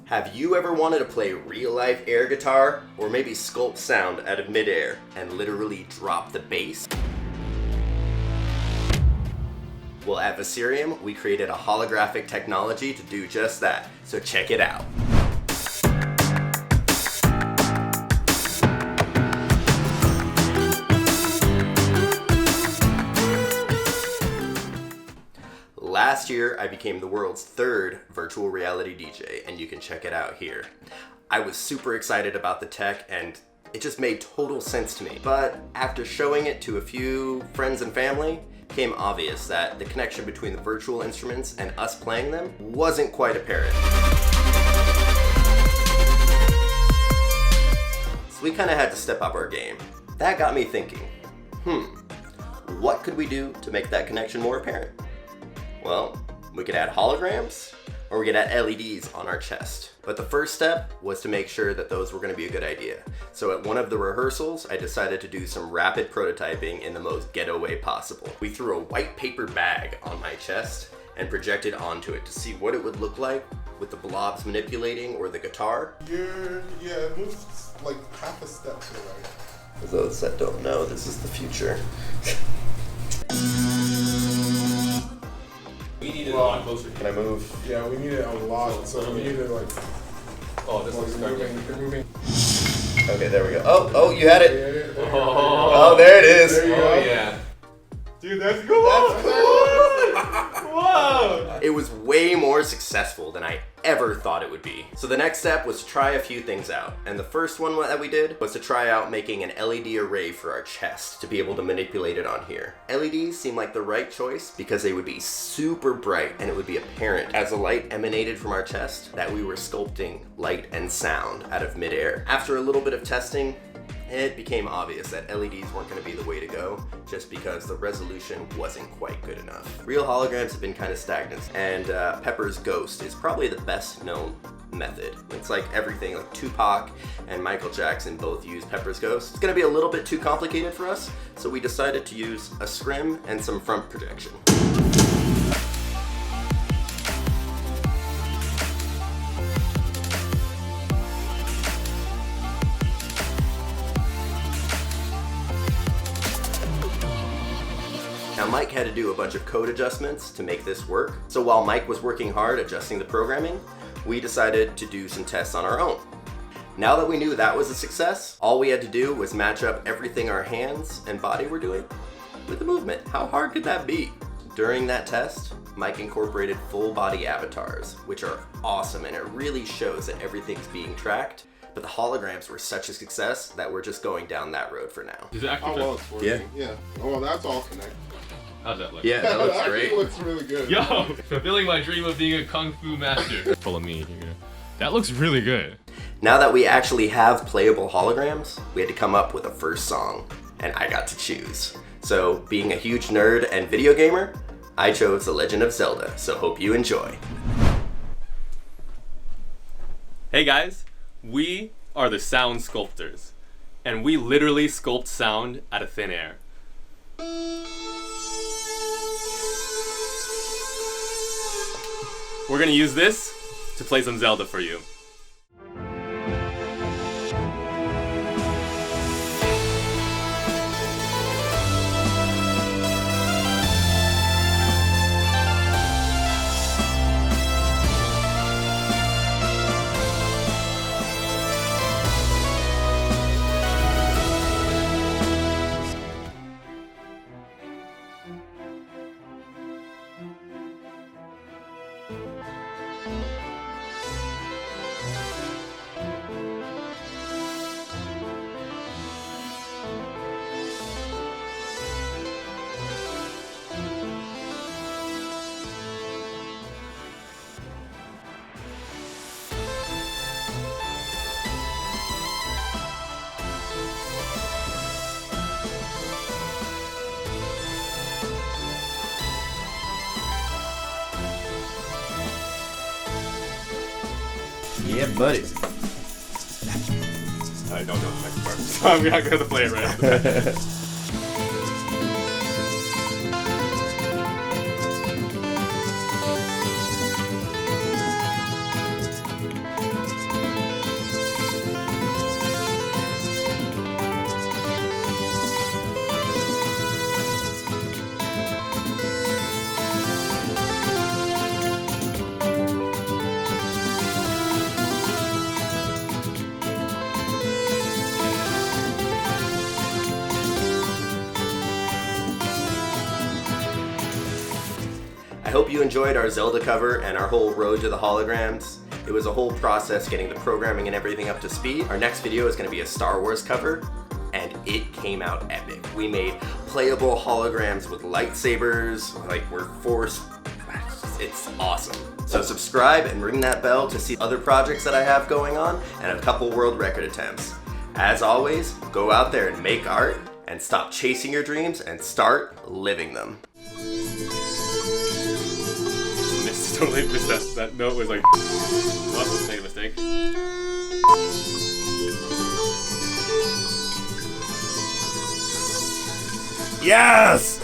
Have you ever wanted to play real-life air guitar, or maybe sculpt sound out of midair and literally drop the bass? Well, at Viserium, we created a holographic technology to do just that, so check it out. Last year, I became the world's third virtual reality DJ, and you can check it out here. I was super excited about the tech, and it just made total sense to me. But after showing it to a few friends and family, it became obvious that the connection between the virtual instruments and us playing them wasn't quite apparent. So we kind of had to step up our game. That got me thinking, what could we do to make that connection more apparent? Well, we could add holograms, or we could add LEDs on our chest. But the first step was to make sure that those were going to be a good idea. So at one of the rehearsals, I decided to do some rapid prototyping in the most ghetto way possible. We threw a white paper bag on my chest and projected onto it to see what it would look like with the blobs manipulating or the guitar. Yeah, it moves like half a step to the right. For those that don't know, this is the future. We need it a lot closer. Can I move? Yeah, we need it a lot, so we need it like... Oh, this looks moving. Okay, there we go. Oh, you had it. Yeah. Oh, there it is. There you go. Yeah. Dude, that's cool. Whoa! It was way more successful than I ever thought it would be. So the next step was to try a few things out. And the first one that we did was to try out making an LED array for our chest to be able to manipulate it on here. LEDs seemed like the right choice because they would be super bright and it would be apparent as the light emanated from our chest that we were sculpting light and sound out of midair. After a little bit of testing, it became obvious that LEDs weren't going to be the way to go just because the resolution wasn't quite good enough. Real holograms have been kind of stagnant, and Pepper's Ghost is probably the best known method. It's like everything, like Tupac and Michael Jackson both use Pepper's Ghost. It's going to be a little bit too complicated for us, so we decided to use a scrim and some front projection. Now Mike had to do a bunch of code adjustments to make this work. So while Mike was working hard adjusting the programming, we decided to do some tests on our own. Now that we knew that was a success, all we had to do was match up everything our hands and body were doing with the movement. How hard could that be? During that test, Mike incorporated full body avatars, which are awesome, and it really shows that everything's being tracked. But the holograms were such a success that we're just going down that road for now. Is it actually Oh, well, it's working. Yeah. Oh, that's all connected. How's that look? Yeah, that looks Actually great. looks really good. Yo, fulfilling my dream of being a kung fu master. Full of me. That looks really good. Now that we actually have playable holograms, we had to come up with a first song, and I got to choose. So, being a huge nerd and video gamer, I chose The Legend of Zelda, so hope you enjoy. Hey guys, we are the sound sculptors, and we literally sculpt sound out of thin air. We're gonna use this to play some Zelda for you. Yeah, buddy. I don't know the next part, so I'm not gonna play it right off the bat. hope you enjoyed our Zelda cover and our whole road to the holograms. It was a whole process getting the programming and everything up to speed. Our next video is going to be a Star Wars cover, and it came out epic. We made playable holograms with lightsabers, like we're force. It's awesome. So subscribe and ring that bell to see other projects that I have going on and a couple world record attempts. As always, go out there and make art and stop chasing your dreams and start living them. Totally missed that note was like, whoops, made a mistake. Yes!